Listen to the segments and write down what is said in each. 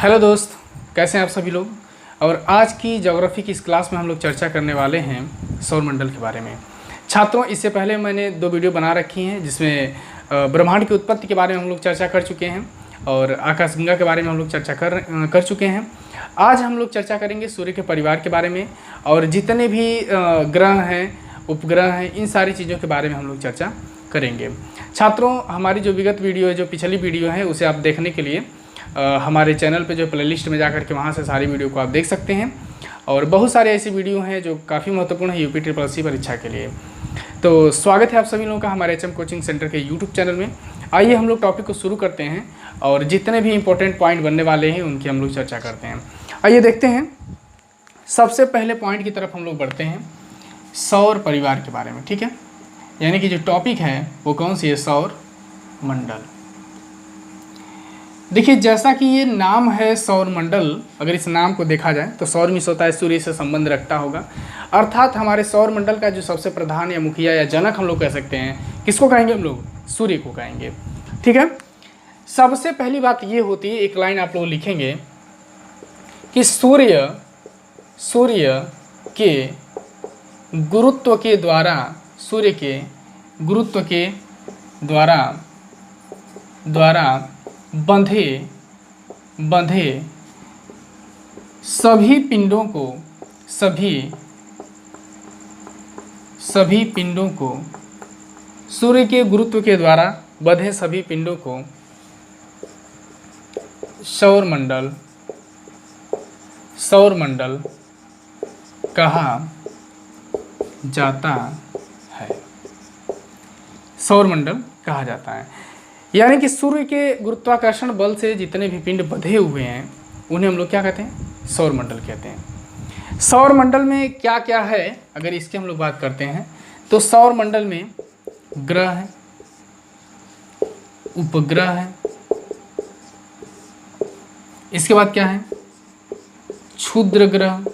Hello दोस्त, कैसे हैं आप सभी लोग। और आज की ज्योग्राफी की इस क्लास में हम लोग चर्चा करने वाले हैं सौरमंडल के बारे में। छात्रों, इससे पहले मैंने 2 वीडियो बना रखी हैं जिसमें ब्रह्मांड की उत्पत्ति के बारे में हम लोग चर्चा कर चुके हैं और आकाशगंगा के बारे में हम लोग चर्चा कर चुके हैं। आज हम लोग चर्चा करेंगे सूर्य के परिवार के बारे में और जितने भी ग्रह हैं, उपग्रह हैं, इन सारी चीज़ों के बारे में हम लोग चर्चा करेंगे। छात्रों, हमारी जो विगत वीडियो है, जो पिछली वीडियो है, उसे आप देखने के लिए हमारे चैनल पे जो प्लेलिस्ट में जाकर के वहाँ से सारी वीडियो को आप देख सकते हैं। और बहुत सारे ऐसी वीडियो हैं जो काफ़ी महत्वपूर्ण है UPSSC परीक्षा के लिए। तो स्वागत है आप सभी लोगों का हमारे HM कोचिंग सेंटर के YouTube चैनल में। आइए हम लोग टॉपिक को शुरू करते हैं और जितने भी इंपॉर्टेंट पॉइंट बनने वाले हैं उनकी हम लोग चर्चा करते हैं। आइए देखते हैं। सबसे पहले पॉइंट की तरफ हम लोग बढ़ते हैं, सौर परिवार के बारे में। ठीक है, यानी कि जो टॉपिक है वो कौन सी है? सौर मंडल। देखिए, जैसा कि ये नाम है सौर मंडल, अगर इस नाम को देखा जाए तो सौर मिस होता है सूर्य से संबंध रखता होगा, अर्थात हमारे सौर मंडल का जो सबसे प्रधान या मुखिया या जनक हम लोग कह सकते हैं, किसको कहेंगे हम लोग? सूर्य को कहेंगे। ठीक है, सबसे पहली बात ये होती है, एक लाइन आप लोग लिखेंगे कि सूर्य के गुरुत्व के द्वारा, सूर्य के गुरुत्व के द्वारा बंधे सभी पिंडों को सूर्य के गुरुत्व के द्वारा बंधे सभी पिंडों को सौरमंडल कहा जाता है। सौरमंडल कहा जाता है, यानी कि सूर्य के गुरुत्वाकर्षण बल से जितने भी पिंड बंधे हुए हैं उन्हें हम लोग क्या कहते हैं? सौरमंडल कहते हैं। सौरमंडल में क्या क्या है, अगर इसकी हम लोग बात करते हैं तो सौरमंडल में ग्रह है, उपग्रह है, इसके बाद क्या है? क्षुद्र ग्रह,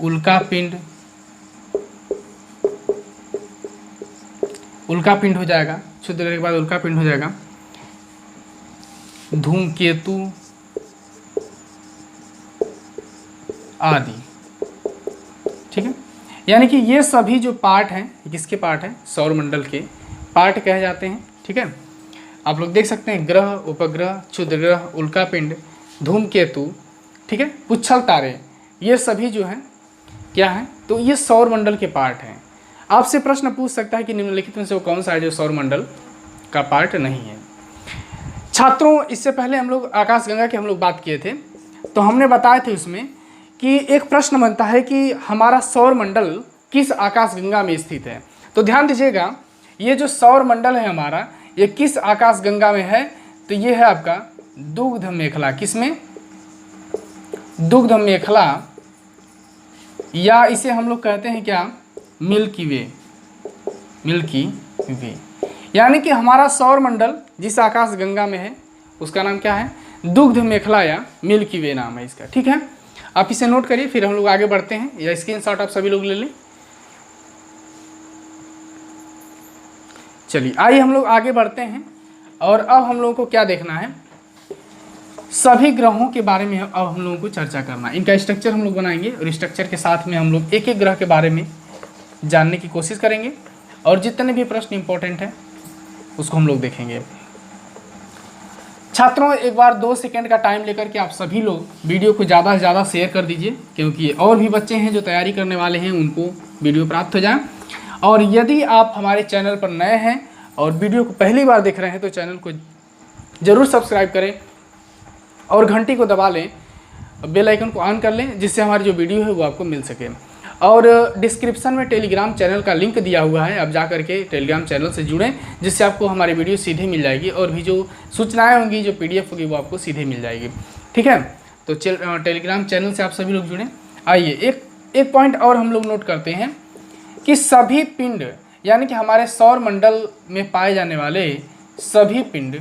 उल्कापिंड हो जाएगा, क्षुद्र ग्रह के बाद उल्कापिंड हो जाएगा, धूमकेतु आदि। ठीक है, यानी कि ये सभी जो पार्ट हैं, किसके पार्ट हैं? सौरमंडल के पार्ट कहे जाते हैं। ठीक है, आप लोग देख सकते हैं ग्रह, उपग्रह, क्षुद्र ग्रह, उल्कापिंड, धूमकेतु, ठीक है, पुच्छल तारे, ये सभी जो हैं क्या हैं? तो ये सौरमंडल के पार्ट हैं। आपसे प्रश्न पूछ सकता है कि निम्नलिखित में से वो कौन सा है जो सौरमंडल का पार्ट नहीं है। छात्रों, इससे पहले हम लोग आकाशगंगा की हम लोग बात किए थे, तो हमने बताए थे उसमें कि एक प्रश्न बनता है कि हमारा सौरमंडल किस आकाशगंगा में स्थित है। तो ध्यान दीजिएगा, ये जो सौरमंडल है हमारा, ये किस आकाशगंगा में है? तो ये है आपका दुग्ध मेखला। किसमें? दुग्ध मेखला, या इसे हम लोग कहते हैं क्या? मिल्की वे। यानी कि हमारा सौरमंडल जिस आकाशगंगा में है उसका नाम क्या है? दुग्ध मेखला या मिल्की वे नाम है इसका। ठीक है, आप इसे नोट करिए, फिर हम लोग आगे बढ़ते हैं, या स्क्रीनशॉट आप सभी लोग ले लें। चलिए, आइए हम लोग आगे बढ़ते हैं और अब हम लोगों को क्या देखना है? सभी ग्रहों के बारे में अब हम लोगों को चर्चा करना है। इनका स्ट्रक्चर हम लोग बनाएंगे और स्ट्रक्चर के साथ में हम लोग एक एक ग्रह के बारे में जानने की कोशिश करेंगे और जितने भी प्रश्न इंपॉर्टेंट हैं उसको हम लोग देखेंगे। छात्रों, एक बार 2 सेकंड का टाइम लेकर के आप सभी लोग वीडियो को ज़्यादा से ज़्यादा शेयर कर दीजिए, क्योंकि और भी बच्चे हैं जो तैयारी करने वाले हैं, उनको वीडियो प्राप्त हो जाए। और यदि आप हमारे चैनल पर नए हैं और वीडियो को पहली बार देख रहे हैं तो चैनल को ज़रूर सब्सक्राइब करें और घंटी को दबा लें, बेल आइकन को ऑन कर लें, जिससे हमारी जो वीडियो है वो आपको मिल सके। और डिस्क्रिप्शन में टेलीग्राम चैनल का लिंक दिया हुआ है, आप जा करके टेलीग्राम चैनल से जुड़ें, जिससे आपको हमारी वीडियो सीधे मिल जाएगी और भी जो सूचनाएं होंगी, जो PDF होगी, वो आपको सीधे मिल जाएगी। ठीक है, तो टेलीग्राम चैनल से आप सभी लोग जुड़ें। आइए एक पॉइंट और हम लोग नोट करते हैं कि सभी पिंड, यानी कि हमारे सौरमंडल में पाए जाने वाले सभी पिंड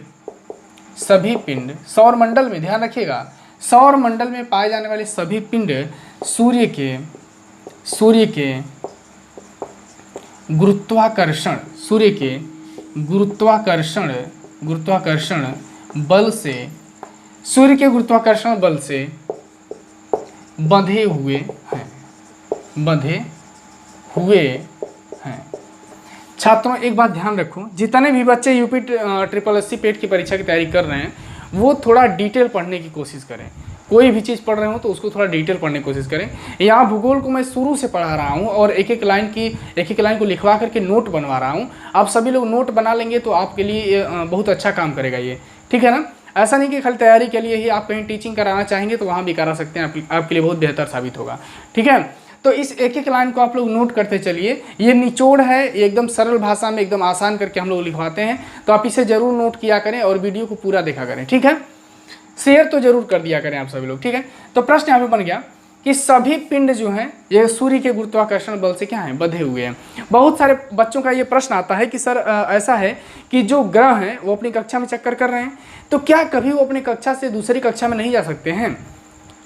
सौरमंडल में, ध्यान रखिएगा, सौरमंडल में पाए जाने वाले सभी पिंड सूर्य के गुरुत्वाकर्षण बल से सूर्य के गुरुत्वाकर्षण बल से बंधे हुए हैं, बंधे हुए हैं। छात्रों एक बात ध्यान रखो, जितने भी बच्चे यूपी ट्रिपल एससी पेट की परीक्षा की तैयारी कर रहे हैं वो थोड़ा डिटेल पढ़ने की कोशिश करें। कोई भी चीज़ पढ़ रहे हो तो उसको थोड़ा डिटेल पढ़ने की कोशिश करें। यहाँ भूगोल को मैं शुरू से पढ़ा रहा हूँ और एक एक लाइन को लिखवा करके नोट बनवा रहा हूँ। आप सभी लोग नोट बना लेंगे तो आपके लिए बहुत अच्छा काम करेगा ये, ठीक है ना। ऐसा नहीं कि खाली तैयारी के लिए ही आप कहीं टीचिंग कराना चाहेंगे तो वहाँ भी करा सकते हैं, आपके लिए बहुत बेहतर साबित होगा, ठीक है। तो इस एक एक लाइन को आप लोग नोट करते चलिए। ये निचोड़ है, ये एकदम सरल भाषा में एकदम आसान करके हम लोग लिखवाते हैं, तो आप इसे जरूर नोट किया करें और वीडियो को पूरा देखा करें, ठीक है। शेयर तो जरूर कर दिया करें आप सभी लोग, ठीक है। तो प्रश्न यहाँ पे बन गया कि सभी पिंड जो हैं ये सूर्य के गुरुत्वाकर्षण बल से क्या हैं, बंधे हुए हैं। बहुत सारे बच्चों का ये प्रश्न आता है कि सर ऐसा है कि जो ग्रह हैं वो अपनी कक्षा में चक्कर कर रहे हैं, तो क्या कभी वो अपनी कक्षा से दूसरी कक्षा में नहीं जा सकते हैं?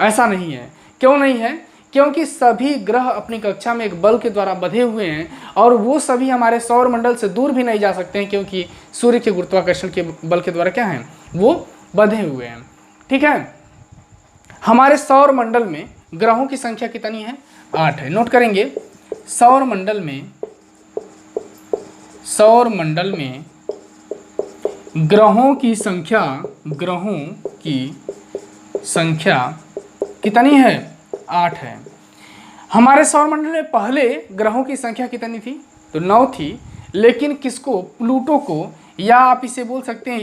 ऐसा नहीं है। क्यों नहीं है? क्योंकि सभी ग्रह अपनी कक्षा में एक बल के द्वारा बंधे हुए हैं और वो सभी हमारे सौर मंडल से दूर भी नहीं जा सकते हैं, क्योंकि सूर्य के गुरुत्वाकर्षण के बल के द्वारा क्या हैं, वो बंधे हुए हैं, ठीक है। हमारे सौर मंडल में ग्रहों की संख्या कितनी है? 8 है। नोट करेंगे, सौर मंडल में ग्रहों की संख्या कितनी है? 8 है। हमारे सौर मंडल में पहले ग्रहों की संख्या कितनी थी? तो 9 थी, लेकिन किसको? प्लूटो को, या आप इसे बोल सकते हैं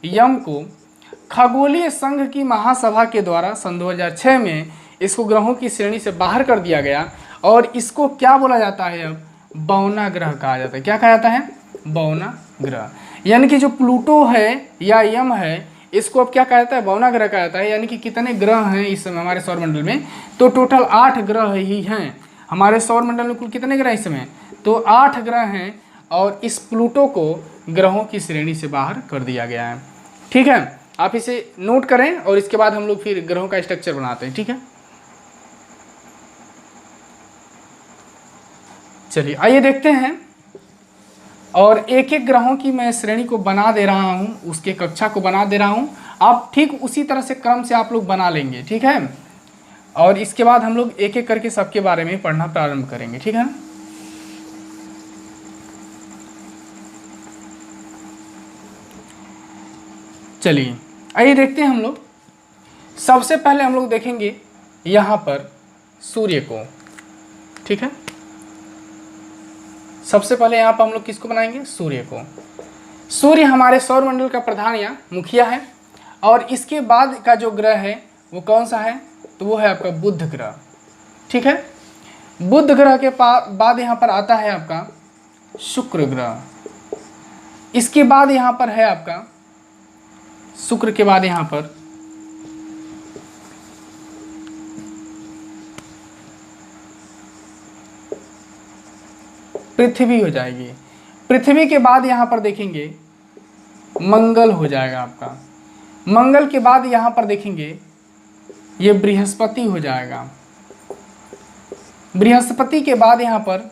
यम को खगोलीय संघ की महासभा के द्वारा सन 2006 में इसको ग्रहों की श्रेणी से बाहर कर दिया गया और इसको क्या बोला जाता है? अब बौना ग्रह कहा जाता है। क्या कहा जाता है? बौना ग्रह। यानी कि जो प्लूटो है या यम है इसको अब क्या कहा जाता है? बौना ग्रह कहा जाता है। यानी कि कितने ग्रह हैं इस समय हमारे सौर मंडल में? तो टोटल 8 ग्रह ही हैं हमारे सौर मंडल में। कुल कितने ग्रह इस समय? तो 8 ग्रह हैं और इस प्लूटो को ग्रहों की श्रेणी से बाहर कर दिया गया है, ठीक है। आप इसे नोट करें और इसके बाद हम लोग फिर ग्रहों का स्ट्रक्चर बनाते हैं, ठीक है। चलिए आइए देखते हैं, और एक एक ग्रहों की मैं श्रेणी को बना दे रहा हूं, उसके कक्षा को बना दे रहा हूं। आप ठीक उसी तरह से क्रम से आप लोग बना लेंगे, ठीक है। और इसके बाद हम लोग एक एक करके सबके बारे में पढ़ना प्रारंभ करेंगे, ठीक है। चलिए आइए देखते हैं हम लोग। सबसे पहले हम लोग देखेंगे यहाँ पर सूर्य को, ठीक है। सबसे पहले यहाँ पर हम लोग किसको बनाएंगे? सूर्य को। सूर्य हमारे सौर मंडल का प्रधान या मुखिया है, और इसके बाद का जो ग्रह है वो कौन सा है? तो वो है आपका बुध ग्रह, ठीक है। बुध ग्रह के बाद यहाँ पर आता है आपका शुक्र ग्रह। इसके बाद यहाँ पर है आपका शुक्र के बाद यहाँ पर पृथ्वी हो जाएगी। पृथ्वी के बाद यहाँ पर देखेंगे मंगल हो जाएगा आपका। मंगल के बाद यहाँ पर देखेंगे ये बृहस्पति हो जाएगा। बृहस्पति के बाद यहाँ पर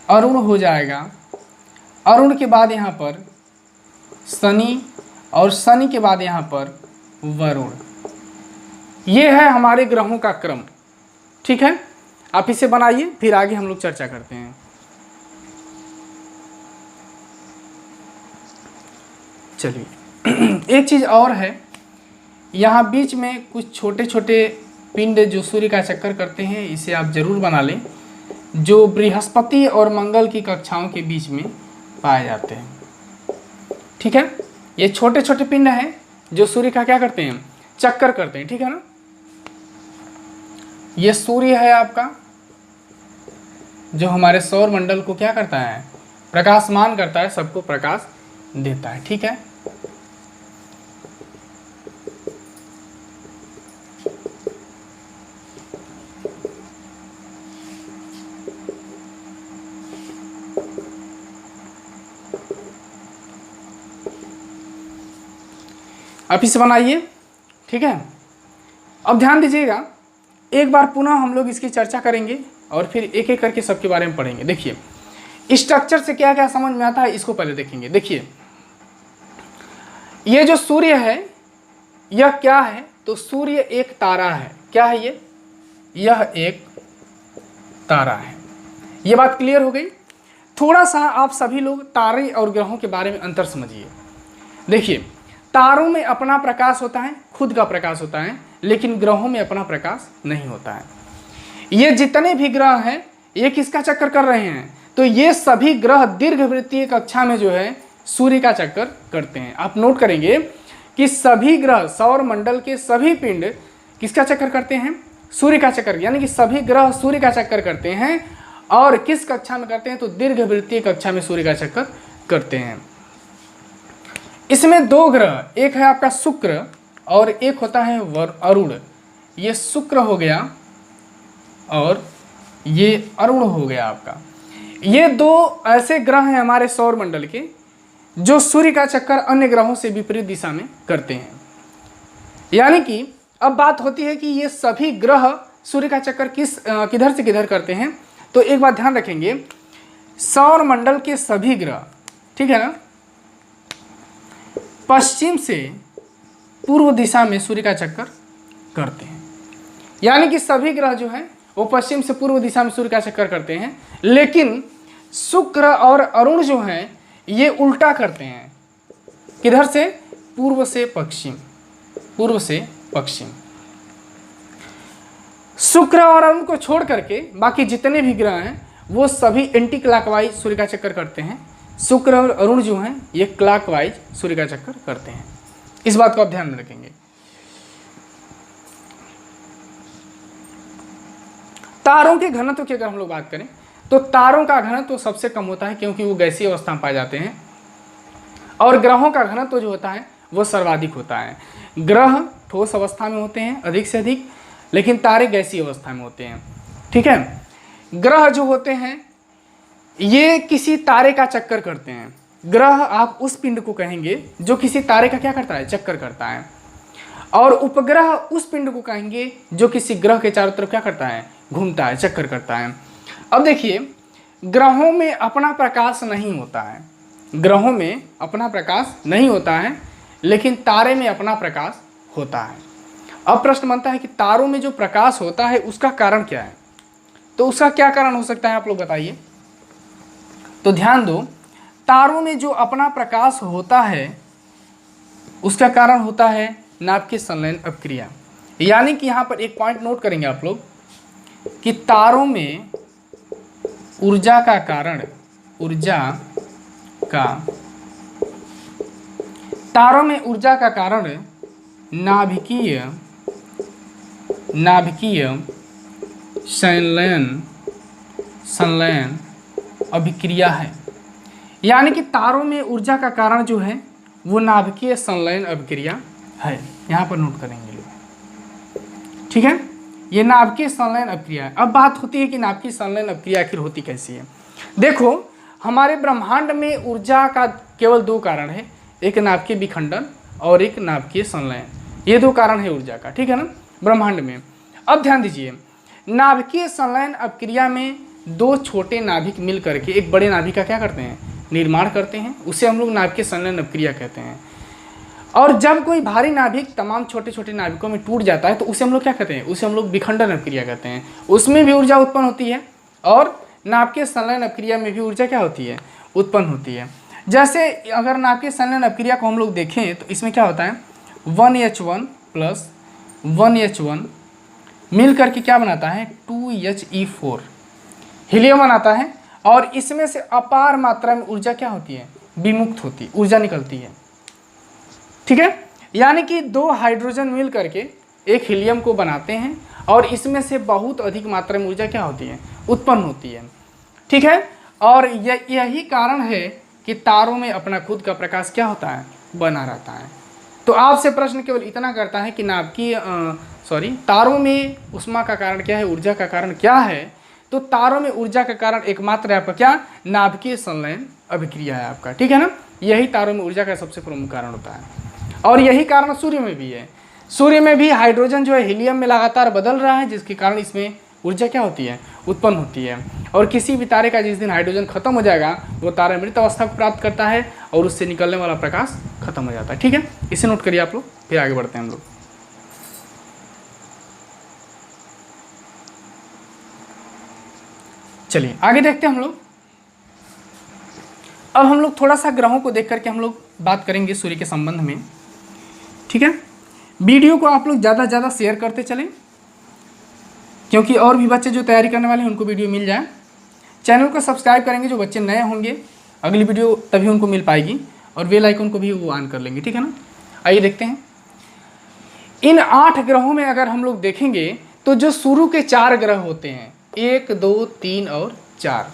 अरुण हो जाएगा। अरुण के बाद यहाँ पर शनि, और शनि के बाद यहाँ पर वरुण। ये है हमारे ग्रहों का क्रम, ठीक है। आप इसे बनाइए, फिर आगे हम लोग चर्चा करते हैं। चलिए एक चीज़ और है, यहाँ बीच में कुछ छोटे छोटे पिंड जो सूर्य का चक्कर करते हैं, इसे आप जरूर बना लें, जो बृहस्पति और मंगल की कक्षाओं के बीच में पाए जाते हैं, ठीक है। ये छोटे छोटे पिंड हैं जो सूर्य का क्या करते हैं? चक्कर करते हैं, ठीक है ना। ये सूर्य है आपका, जो हमारे सौर मंडल को क्या करता है? प्रकाशमान करता है, सबको प्रकाश देता है, ठीक है। आप इसे बनाइए, ठीक है। अब ध्यान दीजिएगा, एक बार पुनः हम लोग इसकी चर्चा करेंगे और फिर एक एक करके सबके बारे में पढ़ेंगे। देखिए स्ट्रक्चर से क्या क्या समझ में आता है इसको पहले देखेंगे। देखिए ये जो सूर्य है यह क्या है, तो सूर्य एक तारा है। क्या है ये? यह एक तारा है। ये बात क्लियर हो गई। थोड़ा सा आप सभी लोग तारे और ग्रहों के बारे में अंतर समझिए। देखिए, तारों में अपना प्रकाश होता है, खुद का प्रकाश होता है, लेकिन ग्रहों में अपना प्रकाश नहीं होता है। ये जितने भी ग्रह हैं ये किसका चक्कर कर रहे हैं, तो ये सभी ग्रह दीर्घवृत्तीय कक्षा में जो है सूर्य का चक्कर करते हैं। आप नोट करेंगे कि सभी ग्रह, सौर मंडल के सभी पिंड किसका चक्कर करते हैं? सूर्य का चक्कर। यानी कि सभी ग्रह सूर्य का चक्कर करते हैं। और किस कक्षा में करते हैं, तो दीर्घवृत्तीय कक्षा में सूर्य का चक्कर करते हैं। इसमें दो ग्रह, एक है आपका शुक्र और एक होता है अरुण। ये शुक्र हो गया और ये अरुण हो गया आपका। ये दो ऐसे ग्रह हैं हमारे सौर मंडल के जो सूर्य का चक्कर अन्य ग्रहों से विपरीत दिशा में करते हैं। यानी कि अब बात होती है कि ये सभी ग्रह सूर्य का चक्कर किधर से किधर करते हैं। तो एक बात ध्यान रखेंगे, सौर मंडल के सभी ग्रह, ठीक है ना, पश्चिम से पूर्व दिशा में सूर्य का चक्कर करते हैं। यानी कि सभी ग्रह जो हैं वो पश्चिम से पूर्व दिशा में सूर्य का चक्कर करते हैं। लेकिन शुक्र और अरुण जो हैं ये उल्टा करते हैं। किधर से? पूर्व से पश्चिम, पूर्व से पश्चिम। शुक्र और अरुण को छोड़ करके बाकी जितने भी ग्रह हैं वो सभी एंटी क्लॉकवाइज सूर्य का चक्कर करते हैं। शुक्र और अरुण जो हैं ये क्लॉकवाइज सूर्य का चक्कर करते हैं। इस बात को आप ध्यान में रखेंगे। तारों के घनत्व की अगर हम लोग बात करें तो तारों का घनत्व तो सबसे कम होता है क्योंकि वो गैसीय अवस्था में पाए जाते हैं। और ग्रहों का घनत्व तो जो होता है वो सर्वाधिक होता है। ग्रह ठोस अवस्था में होते हैं अधिक से अधिक, लेकिन तारे गैसीय अवस्था में होते हैं। ठीक है, ग्रह जो होते हैं ये किसी तारे का चक्कर करते हैं। ग्रह आप उस पिंड को कहेंगे जो किसी तारे का क्या करता है? चक्कर करता है। और उपग्रह उस पिंड को कहेंगे जो किसी ग्रह के चारों तरफ क्या करता है? घूमता है, चक्कर करता है। अब देखिए, ग्रहों में अपना प्रकाश नहीं होता है, ग्रहों में अपना प्रकाश नहीं होता है, लेकिन तारे में अपना प्रकाश होता है। अब प्रश्न बनता है कि तारों में जो प्रकाश होता है उसका कारण क्या है? तो उसका क्या कारण हो सकता है, आप लोग बताइए। तो ध्यान दो, तारों में जो अपना प्रकाश होता है उसका कारण होता है नाभिकीय संलयन अपक्रिया। यानी कि यहाँ पर एक पॉइंट नोट करेंगे आप लोग कि तारों में ऊर्जा का कारण, तारों में ऊर्जा का कारण नाभिकीय संलयन अभिक्रिया है। यानी कि तारों में ऊर्जा का कारण जो है वो नाभिकीय संलयन अभिक्रिया है। यहाँ पर नोट करेंगे लोग, ठीक है, ये नाभिकीय संलयन अभिक्रिया है। अब बात होती है कि नाभिकीय संलयन अभिक्रिया आखिर होती कैसी है। देखो, हमारे ब्रह्मांड में ऊर्जा का केवल दो कारण है, एक नाभिकीय विखंडन और एक नाभिकीय संलयन। ये दो कारण है ऊर्जा का, ठीक है ना, ब्रह्मांड में। अब ध्यान दीजिए, नाभिकीय संलयन अभिक्रिया में दो छोटे नाभिक मिल करके एक बड़े नाभिक का क्या करते हैं? निर्माण करते हैं। उसे हम लोग नाभिकीय संलयन अभिक्रिया कहते हैं। और जब कोई भारी नाभिक तमाम छोटे छोटे नाभिकों में टूट जाता है तो उसे हम लोग क्या कहते हैं? उसे हम लोग विखंडन अभिक्रिया कहते हैं। उसमें भी ऊर्जा उत्पन्न होती है और नाभिकीय संलयन अभिक्रिया में भी ऊर्जा क्या होती है? उत्पन्न होती है। जैसे अगर नाभिकीय संलयन अभिक्रिया को हम लोग देखें तो इसमें क्या होता है? 1H1 प्लस 1H1 मिल करके क्या बनाता है? 2He4 हीलियम बनाता है। और इसमें से अपार मात्रा में ऊर्जा क्या होती है? विमुक्त होती, ऊर्जा निकलती है। ठीक है, यानी कि दो हाइड्रोजन मिल करके एक हीलियम को बनाते हैं और इसमें से बहुत अधिक मात्रा में ऊर्जा क्या होती है? उत्पन्न होती है। ठीक है, और यही कारण है कि तारों में अपना खुद का प्रकाश क्या होता है? बना रहता है। तो आपसे प्रश्न केवल इतना करता है कि तारों में ऊष्मा का कारण क्या है? ऊर्जा का कारण क्या है? तो तारों में ऊर्जा का कारण एकमात्र है आपका क्या? नाभिकीय संलयन अभिक्रिया है आपका, ठीक है ना। यही तारों में ऊर्जा का सबसे प्रमुख कारण होता है। और यही कारण सूर्य में भी है। सूर्य में भी हाइड्रोजन जो है हीलियम में लगातार बदल रहा है, जिसके कारण इसमें ऊर्जा क्या होती है? उत्पन्न होती है। और किसी भी तारे का जिस दिन हाइड्रोजन खत्म हो जाएगा वो तारा मृत अवस्था को प्राप्त करता है और उससे निकलने वाला प्रकाश खत्म हो जाता है। ठीक है, इसे नोट करिए आप लोग, फिर आगे बढ़ते हैं हम लोग। चलिए आगे देखते हैं हम लोग। अब हम लोग थोड़ा सा ग्रहों को देख करके हम लोग बात करेंगे सूर्य के संबंध में। ठीक है, वीडियो को आप लोग ज़्यादा से ज़्यादा शेयर करते चलें, क्योंकि और भी बच्चे जो तैयारी करने वाले हैं उनको वीडियो मिल जाए। चैनल को सब्सक्राइब करेंगे जो बच्चे नए होंगे, अगली वीडियो तभी उनको मिल पाएगी, और बेल आइकन को भी वो ऑन कर लेंगे। ठीक है ना, आइए देखते हैं। इन 8 ग्रहों में अगर हम लोग देखेंगे तो जो शुरू के 4 ग्रह होते हैं 1, 2, 3 और 4,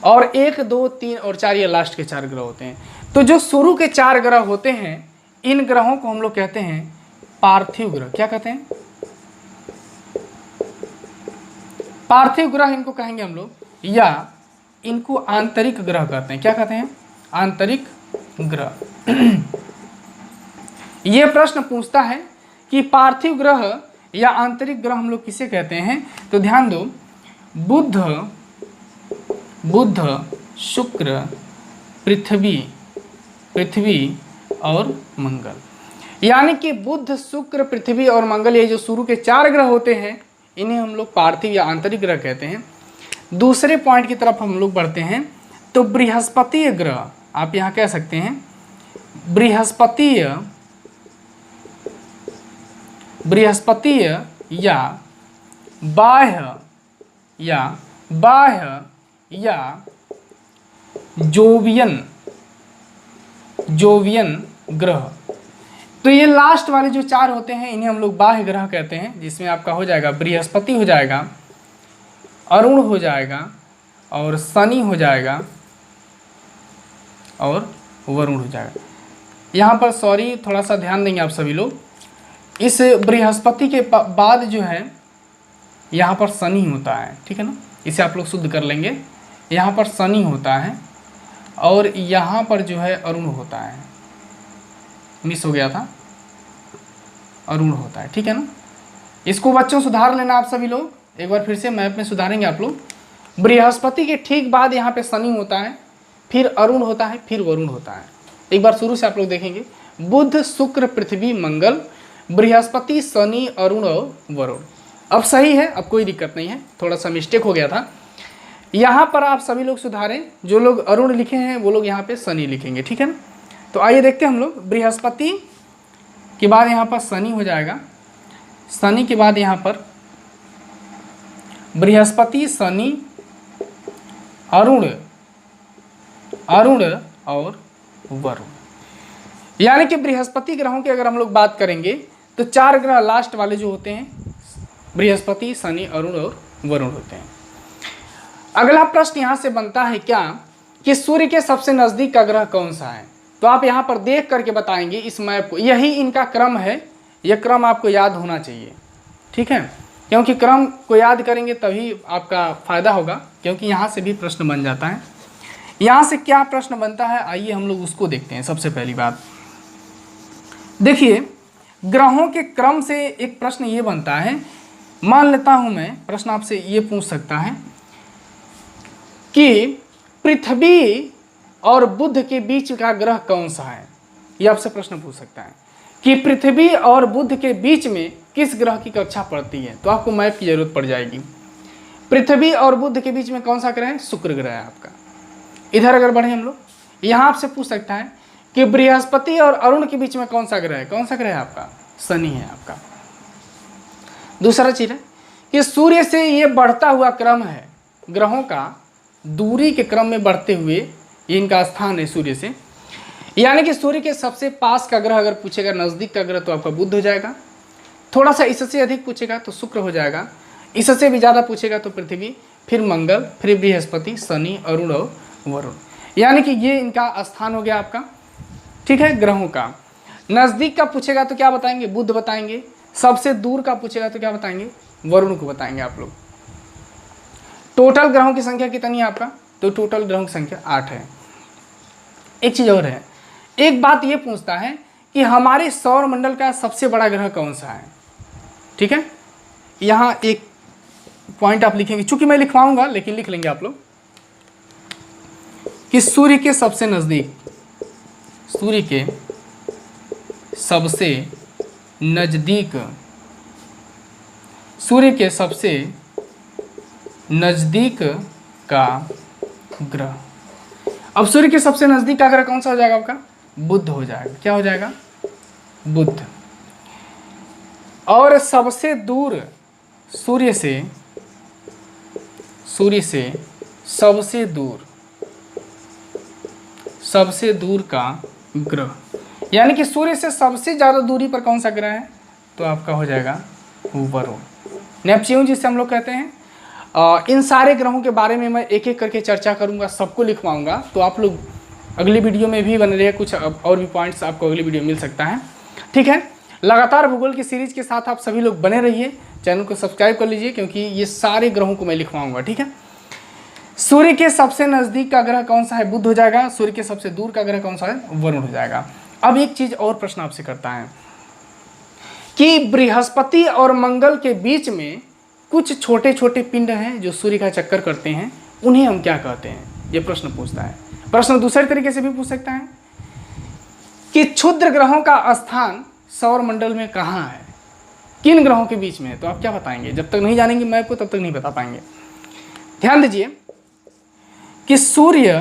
और 1, 2, 3 और 4 ये लास्ट के 4 ग्रह होते हैं। तो जो शुरू के 4 ग्रह होते हैं इन ग्रहों को हम लोग कहते हैं पार्थिव ग्रह। क्या कहते हैं? पार्थिव ग्रह इनको कहेंगे हम लोग, या इनको आंतरिक ग्रह कहते हैं। क्या कहते हैं? आंतरिक ग्रह। ये प्रश्न पूछता है कि पार्थिव ग्रह या आंतरिक ग्रह हम लोग किसे कहते हैं, तो ध्यान दो, बुध, शुक्र, पृथ्वी और मंगल। यानी कि बुध, शुक्र, पृथ्वी और मंगल, ये जो शुरू के 4 ग्रह होते हैं इन्हें हम लोग पार्थिव या आंतरिक ग्रह कहते हैं। दूसरे पॉइंट की तरफ हम लोग बढ़ते हैं तो बृहस्पतीय ग्रह, आप यहाँ कह सकते हैं बृहस्पतीय या बाह्य या जोवियन ग्रह। तो ये लास्ट वाले जो 4 होते हैं इन्हें हम लोग बाह्य ग्रह कहते हैं, जिसमें आपका हो जाएगा बृहस्पति हो जाएगा, अरुण हो जाएगा और शनि हो जाएगा और वरुण हो जाएगा। यहाँ पर सॉरी थोड़ा सा ध्यान देंगे आप सभी लोग, इस बृहस्पति के बाद जो है यहाँ पर शनि होता है। ठीक है ना, इसे आप लोग शुद्ध कर लेंगे। यहाँ पर शनि होता है और यहाँ पर जो है अरुण होता है, मिस हो गया था, अरुण होता है। ठीक है ना, इसको बच्चों सुधार लेना आप सभी लोग, एक बार फिर से मैप में सुधारेंगे आप लोग। बृहस्पति के ठीक बाद यहाँ पे शनि होता है, फिर अरुण होता है, फिर वरुण होता है। एक बार शुरू से आप लोग देखेंगे, बुध, शुक्र, पृथ्वी, मंगल, बृहस्पति, शनि, अरुण और वरुण। अब सही है, अब कोई दिक्कत नहीं है, थोड़ा सा मिस्टेक हो गया था। यहाँ पर आप सभी लोग सुधारें, जो लोग अरुण लिखे हैं वो लोग यहाँ पे शनि लिखेंगे। ठीक है ना, तो आइए देखते हैं हम लोग। बृहस्पति के बाद यहाँ पर शनि हो जाएगा, शनि के बाद यहाँ पर बृहस्पति, शनि, अरुण और वरुण। यानी कि बृहस्पति ग्रहों की अगर हम लोग बात करेंगे तो 4 ग्रह लास्ट वाले जो होते हैं बृहस्पति, शनि, अरुण और वरुण होते हैं। अगला प्रश्न यहाँ से बनता है क्या कि सूर्य के सबसे नज़दीक का ग्रह कौन सा है? तो आप यहाँ पर देख करके बताएंगे इस मैप को, यही इनका क्रम है, यह क्रम आपको याद होना चाहिए। ठीक है, क्योंकि क्रम को याद करेंगे तभी आपका फ़ायदा होगा, क्योंकि यहाँ से भी प्रश्न बन जाता है। यहाँ से क्या प्रश्न बनता है आइए हम लोग उसको देखते हैं। सबसे पहली बात देखिए, ग्रहों के क्रम से एक प्रश्न ये बनता है, मान लेता हूँ मैं, प्रश्न आपसे ये पूछ सकता है कि पृथ्वी और बुध के बीच का ग्रह कौन सा है। ये आपसे प्रश्न पूछ सकता है कि पृथ्वी और बुध के बीच में किस ग्रह की कक्षा पड़ती है। तो आपको मैप की जरूरत पड़ जाएगी। पृथ्वी और बुध के बीच में कौन सा ग्रह है? शुक्र ग्रह है आपका। इधर अगर बढ़े हम लोग, यहाँ आपसे पूछ सकता है कि बृहस्पति और अरुण के बीच में कौन सा ग्रह है? कौन सा ग्रह है आपका? शनि है आपका। दूसरा चीज है कि सूर्य से ये बढ़ता हुआ क्रम है, ग्रहों का दूरी के क्रम में बढ़ते हुए ये इनका स्थान है सूर्य से। यानी कि सूर्य के सबसे पास का ग्रह अगर पूछेगा, नज़दीक का ग्रह, तो आपका बुध हो जाएगा। थोड़ा सा इससे अधिक पूछेगा तो शुक्र हो जाएगा, इससे भी ज़्यादा पूछेगा तो पृथ्वी, फिर मंगल, फिर बृहस्पति, शनि, अरुण और वरुण। यानी कि ये इनका स्थान हो गया आपका। ठीक है, ग्रहों का। नज़दीक का पूछेगा तो क्या बताएंगे? बुध बताएंगे। सबसे दूर का पूछेगा तो क्या बताएंगे? वरुण को बताएंगे आप लोग। टोटल ग्रहों की संख्या कितनी है आपका? तो टोटल ग्रहों की संख्या 8 है। एक चीज़ और है, एक बात ये पूछता है कि हमारे सौर मंडल का सबसे बड़ा ग्रह कौन सा है। ठीक है, यहाँ एक पॉइंट आप लिखेंगे, चूंकि मैं लिखवाऊंगा लेकिन लिख लेंगे आप लोग कि सूर्य के सबसे नज़दीक, सूर्य के सबसे नज़दीक, सूर्य के सबसे नज़दीक का ग्रह। अब सूर्य के सबसे नज़दीक का ग्रह कौन सा हो जाएगा आपका? बुध हो जाएगा। क्या हो जाएगा? बुध। और सबसे दूर सूर्य से सबसे दूर का ग्रह, यानी कि सूर्य से सबसे ज़्यादा दूरी पर कौन सा ग्रह है? तो आपका हो जाएगा वरुण, नेपच्यून जिसे हम लोग कहते हैं। इन सारे ग्रहों के बारे में मैं एक एक करके चर्चा करूंगा, सबको लिखवाऊंगा, तो आप लोग अगली वीडियो में भी बन रहे हैं, कुछ और भी पॉइंट्स आपको अगली वीडियो में मिल सकता है। ठीक है, लगातार भूगोल की सीरीज के साथ आप सभी लोग बने रहिए, चैनल को सब्सक्राइब कर लीजिए क्योंकि ये सारे ग्रहों को मैं लिखवाऊंगा। ठीक है, सूर्य के सबसे नज़दीक का ग्रह कौन सा है? बुध हो जाएगा। सूर्य के सबसे दूर का ग्रह कौन सा है? वरुण हो जाएगा। अब एक चीज़ और प्रश्न आपसे करता है कि बृहस्पति और मंगल के बीच में कुछ छोटे छोटे पिंड हैं जो सूर्य का चक्कर करते हैं, उन्हें हम क्या कहते हैं? ये प्रश्न पूछता है। प्रश्न दूसरे तरीके से भी पूछ सकता है कि क्षुद्र ग्रहों का स्थान सौर मंडल में कहाँ है, किन ग्रहों के बीच में है? तो आप क्या बताएंगे? जब तक नहीं जानेंगे मैप को तब तक नहीं बता पाएंगे। ध्यान दीजिए कि सूर्य,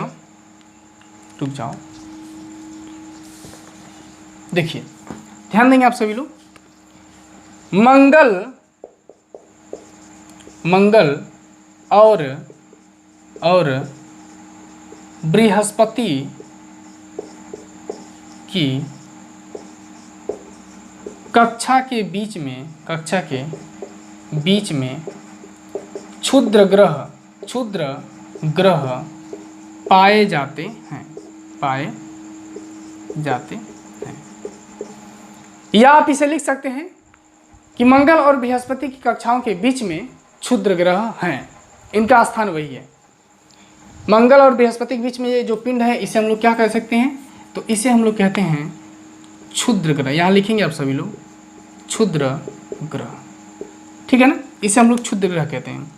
रुक जाओ, देखिए ध्यान देंगे आप सभी लोग, मंगल और बृहस्पति की कक्षा के बीच में क्षुद्र ग्रह पाए जाते हैं। या आप इसे लिख सकते हैं कि मंगल और बृहस्पति की कक्षाओं के बीच में क्षुद्र ग्रह हैं, इनका स्थान वही है। मंगल और बृहस्पति के बीच में ये जो पिंड है, इसे हम लोग क्या कह सकते हैं? तो इसे हम लोग कहते हैं क्षुद्र ग्रह। यहाँ लिखेंगे आप सभी लोग क्षुद्र ग्रह, ठीक है ना, इसे हम लोग क्षुद्र ग्रह कहते हैं।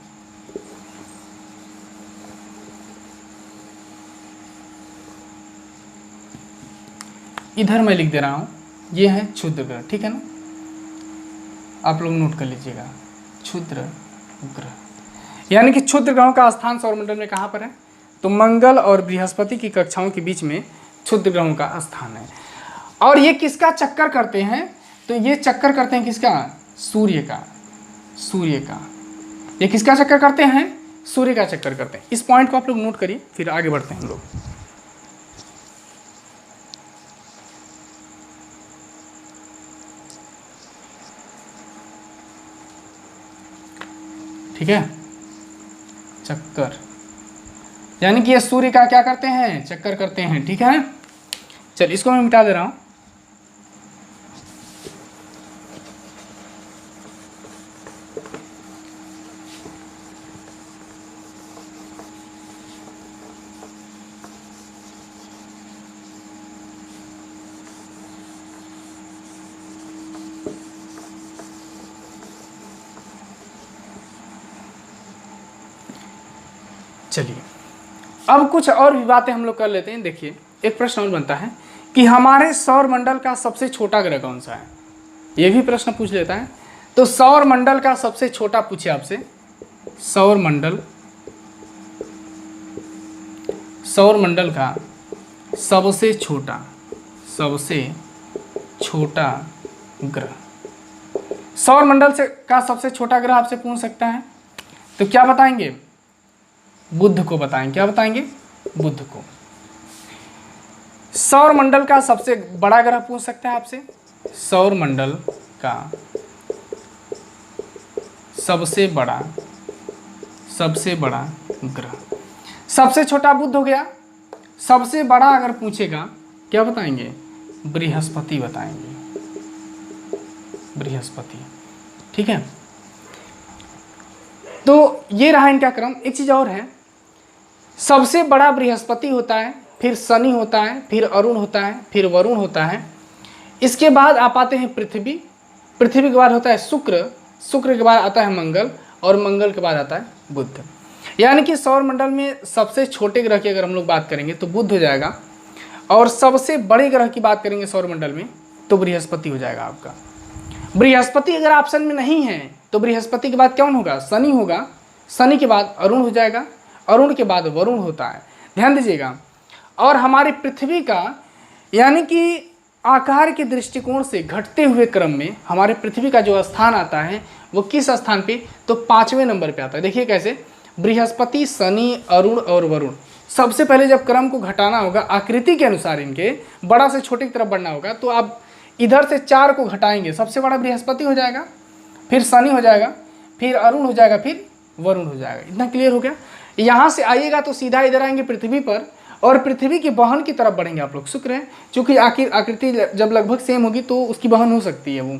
इधर मैं लिख दे रहा हूँ, ये है क्षुद्र ग्रह, ठीक है ना, आप लोग नोट कर लीजिएगा, क्षुद्र ग्रह। यानी कि क्षुद्र ग्रहों का स्थान सौरमंडल में कहाँ पर है? तो मंगल और बृहस्पति की कक्षाओं के बीच में क्षुद्र ग्रहों का स्थान है। और ये किसका चक्कर करते हैं? तो ये चक्कर करते हैं किसका? सूर्य का। ये किसका चक्कर करते हैं? सूर्य का चक्कर करते हैं। इस पॉइंट को आप लोग नोट करिए, फिर आगे बढ़ते हैं हम लोग। ठीक है, चक्कर, यानी कि ये सूर्य का क्या करते हैं? चक्कर करते हैं। ठीक है, चल इसको मैं मिटा दे रहा हूं। चलिए अब कुछ और भी बातें हम लोग कर लेते हैं। देखिए एक प्रश्न और बनता है कि हमारे सौर मंडल का सबसे छोटा ग्रह कौन सा है? ये भी प्रश्न पूछ लेता है। तो सौर मंडल का सबसे छोटा पूछे आपसे, सौर मंडल का सबसे छोटा ग्रह, सौर मंडल से का सबसे छोटा ग्रह आपसे पूछ सकता है, तो क्या बताएंगे? बुध को बताएंगे। क्या बताएंगे? बुध को। सौर मंडल का सबसे बड़ा ग्रह पूछ सकता है आपसे, सौर मंडल का सबसे बड़ा ग्रह। सबसे छोटा बुध हो गया, सबसे बड़ा अगर पूछेगा क्या बताएंगे? बृहस्पति बताएंगे, बृहस्पति। ठीक है, तो ये रहा इनका क्रम। एक चीज और है, सबसे बड़ा बृहस्पति होता है, फिर शनि होता है, फिर अरुण होता है, फिर वरुण होता है। इसके बाद आप आते हैं पृथ्वी के बाद होता है शुक्र के बाद आता है मंगल, और मंगल के बाद आता है बुध। यानी कि सौर मंडल में सबसे छोटे ग्रह की अगर हम लोग बात करेंगे तो बुध हो जाएगा, और सबसे बड़े ग्रह की बात करेंगे सौर मंडल में तो बृहस्पति हो जाएगा आपका। बृहस्पति अगर ऑप्शन में नहीं है तो बृहस्पति के बाद कौन होगा? शनि होगा। शनि के बाद अरुण हो जाएगा, अरुण के बाद वरुण होता है, ध्यान दीजिएगा। और हमारी पृथ्वी का यानी कि आकार के दृष्टिकोण से घटते हुए क्रम में हमारे पृथ्वी का जो स्थान आता है वो किस स्थान पे? तो 5वें नंबर पे आता है। देखिए कैसे, बृहस्पति, शनि, अरुण और वरुण। सबसे पहले जब क्रम को घटाना होगा आकृति के अनुसार, इनके बड़ा से छोटे की तरफ बढ़ना होगा, तो आप इधर से 4 को घटाएंगे, सबसे बड़ा बृहस्पति हो जाएगा, फिर शनि हो जाएगा, फिर अरुण हो जाएगा, फिर वरुण हो जाएगा। इतना क्लियर हो गया। यहाँ से आइएगा तो सीधा इधर आएंगे पृथ्वी पर, और पृथ्वी की बहन की तरफ बढ़ेंगे आप लोग। शुक्र है, चूँकि आकृति जब लगभग सेम होगी तो उसकी बहन हो सकती है वो,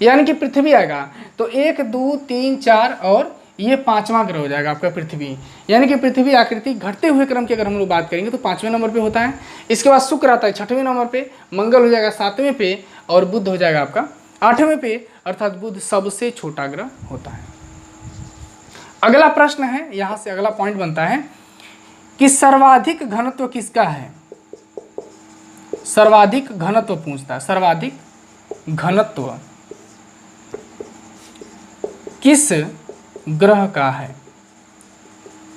यानी कि पृथ्वी आएगा। तो 1 2 3 4 और ये 5वां ग्रह हो जाएगा आपका पृथ्वी। यानी कि पृथ्वी आकृति घटते हुए क्रम की अगर हम लोग बात करेंगे तो 5वें नंबर पे होता है। इसके बाद शुक्र आता है 6वें नंबर पे, मंगल हो जाएगा 7वें पे, और बुध हो जाएगा आपका 8वें पे, अर्थात बुध सबसे छोटा ग्रह होता है। अगला प्रश्न है, यहाँ से अगला पॉइंट बनता है कि सर्वाधिक घनत्व किसका है? सर्वाधिक घनत्व पूछता है। सर्वाधिक घनत्व किस ग्रह का है?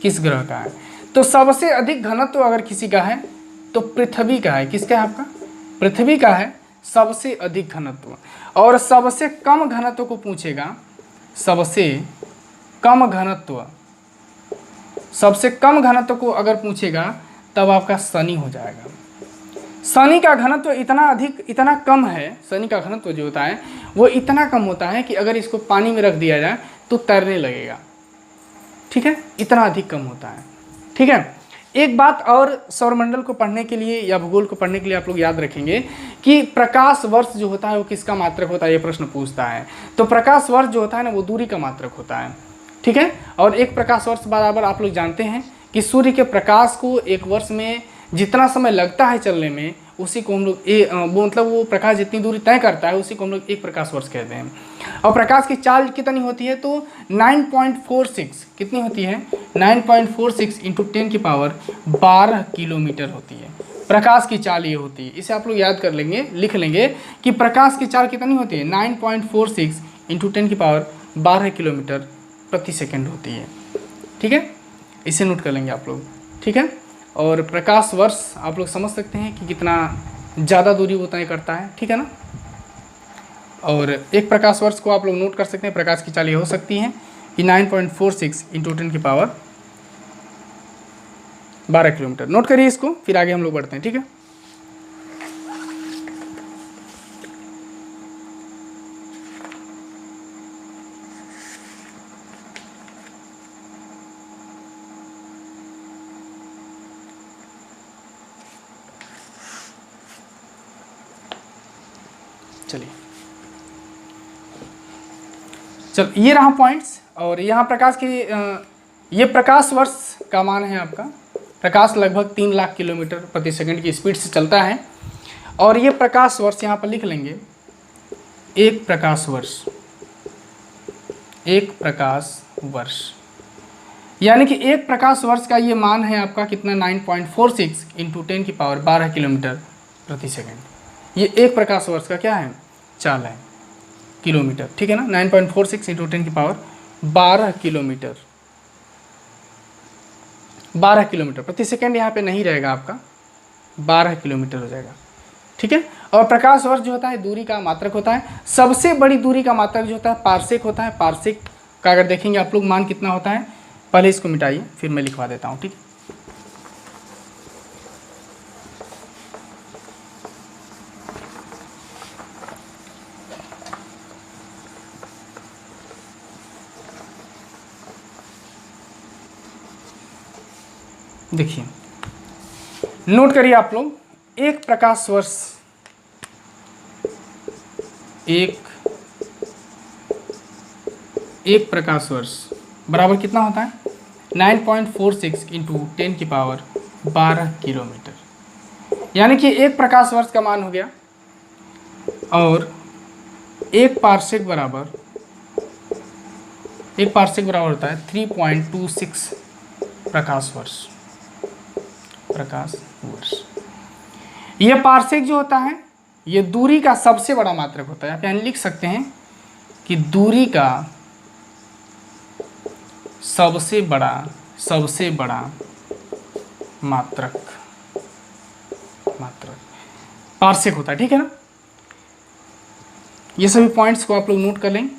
किस ग्रह का है? तो सबसे अधिक घनत्व अगर किसी का है तो पृथ्वी का है। किसका है आपका? पृथ्वी का है सबसे अधिक घनत्व। और सबसे कम घनत्व को पूछेगा, सबसे कम घनत्व, सबसे कम घनत्व को अगर पूछेगा तब आपका शनि हो जाएगा। शनि का घनत्व इतना कम है, शनि का घनत्व जो होता है वो इतना कम होता है कि अगर इसको पानी में रख दिया जाए तो तैरने लगेगा। ठीक है, इतना अधिक कम होता है। ठीक है, एक बात और सौरमंडल को पढ़ने के लिए या भूगोल को पढ़ने के लिए आप लोग याद रखेंगे कि प्रकाश वर्ष जो होता है वो किसका मात्रक होता है, ये प्रश्न पूछता है। तो प्रकाश वर्ष जो होता है ना वो दूरी का मात्रक होता है। ठीक है, और एक प्रकाश वर्ष बराबर आप लोग जानते हैं कि सूर्य के प्रकाश को एक वर्ष में जितना समय लगता है चलने में उसी को हम लोग वो प्रकाश जितनी दूरी तय करता है उसी को हम लोग एक प्रकाश वर्ष कहते हैं। और प्रकाश की चाल कितनी होती है? तो 9.46 कितनी होती है? 9.46 × 10⁻12 किलोमीटर होती है। प्रकाश की चाल ये होती है। इसे आप लोग याद कर लेंगे, लिख लेंगे कि प्रकाश की चाल कितनी होती है? 9.46 × 10⁻12 किलोमीटर प्रति सेकंड होती है। ठीक है, इसे नोट कर लेंगे आप लोग। ठीक है, और प्रकाश वर्ष आप लोग समझ सकते हैं कि कितना ज़्यादा दूरी वो तय करता है। ठीक है ना, और एक प्रकाश वर्ष को आप लोग नोट कर सकते हैं। प्रकाश की चाल ये हो सकती है कि 9.46 × 10⁻12 किलोमीटर। नोट करिए इसको, फिर आगे हम लोग बढ़ते हैं। ठीक है, चलिए चल ये रहा पॉइंट्स। और यहाँ प्रकाश की ये प्रकाश वर्ष का मान है आपका। प्रकाश लगभग 3 लाख किलोमीटर प्रति सेकंड की स्पीड से चलता है। और ये प्रकाश वर्ष यहाँ पर लिख लेंगे, एक प्रकाश वर्ष, एक प्रकाश वर्ष। यानी कि एक प्रकाश वर्ष का ये मान है आपका कितना? 9.46 × 10⁻12 किलोमीटर प्रति सेकंड। ये एक प्रकाश वर्ष का क्या है? चाल है, किलोमीटर। ठीक है ना, 9.46 × 10⁻12 किलोमीटर, 12 किलोमीटर प्रति सेकंड यहाँ पे नहीं रहेगा आपका, 12 किलोमीटर हो जाएगा। ठीक है, और प्रकाश वर्ष जो होता है दूरी का मात्रक होता है। सबसे बड़ी दूरी का मात्रक जो होता है पारसेक होता है। पारसेक का अगर देखेंगे आप लोग मान कितना होता है, पहले इसको मिटाइए फिर मैं लिखवा देता हूँ। ठीक है, देखिए नोट करिए आप लोग, एक प्रकाश वर्ष, एक प्रकाश वर्ष बराबर कितना होता है? 9.46 × 10⁻12 किलोमीटर। यानी कि एक प्रकाश वर्ष का मान हो गया। और एक पारसेक बराबर 1 पार्सेक बराबर होता है 3.26 प्रकाश वर्ष। यह पार्सेक जो होता है ये दूरी का सबसे बड़ा मात्रक होता है। आप यहाँ लिख सकते हैं कि दूरी का सबसे बड़ा मात्रक पार्सेक होता है, ठीक है ना। ये सभी पॉइंट्स को आप लोग नोट कर लें।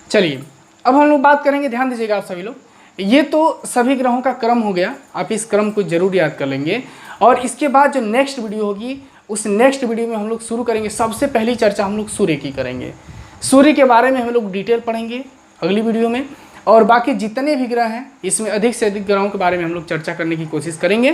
चलिए अब हम लोग बात करेंगे, ध्यान दीजिएगा आप सभी लोग, ये तो सभी ग्रहों का क्रम हो गया, आप इस क्रम को जरूर याद कर लेंगे। और इसके बाद जो नेक्स्ट वीडियो होगी उस नेक्स्ट वीडियो में हम लोग शुरू करेंगे, सबसे पहली चर्चा हम लोग सूर्य की करेंगे। सूर्य के बारे में हम लोग डिटेल पढ़ेंगे अगली वीडियो में, और बाकी जितने भी ग्रह हैं इसमें अधिक से अधिक ग्रहों के बारे में हम लोग चर्चा करने की कोशिश करेंगे।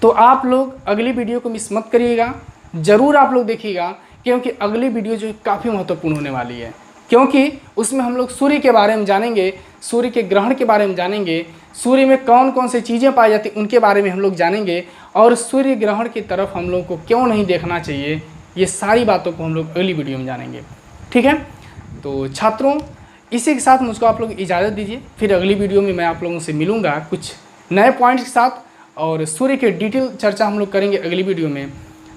तो आप लोग अगली वीडियो को मिस मत करिएगा, ज़रूर आप लोग देखिएगा, क्योंकि अगली वीडियो जो है काफ़ी महत्वपूर्ण होने वाली है, क्योंकि उसमें हम लोग सूर्य के बारे में जानेंगे, सूर्य के ग्रहण के बारे में जानेंगे, सूर्य में कौन कौन से चीज़ें पाई जाती उनके बारे में हम लोग जानेंगे, और सूर्य ग्रहण की तरफ हम लोग को क्यों नहीं देखना चाहिए, ये सारी बातों को हम लोग अगली वीडियो में जानेंगे, ठीक है। तो छात्रों इसी के साथ मुझको आप लोग इजाज़त दीजिए, फिर अगली वीडियो में मैं आप लोगों से मिलूँगा कुछ नए पॉइंट्स के साथ, और सूर्य के डिटेल चर्चा हम लोग करेंगे अगली वीडियो में।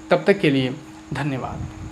तब तक के लिए धन्यवाद।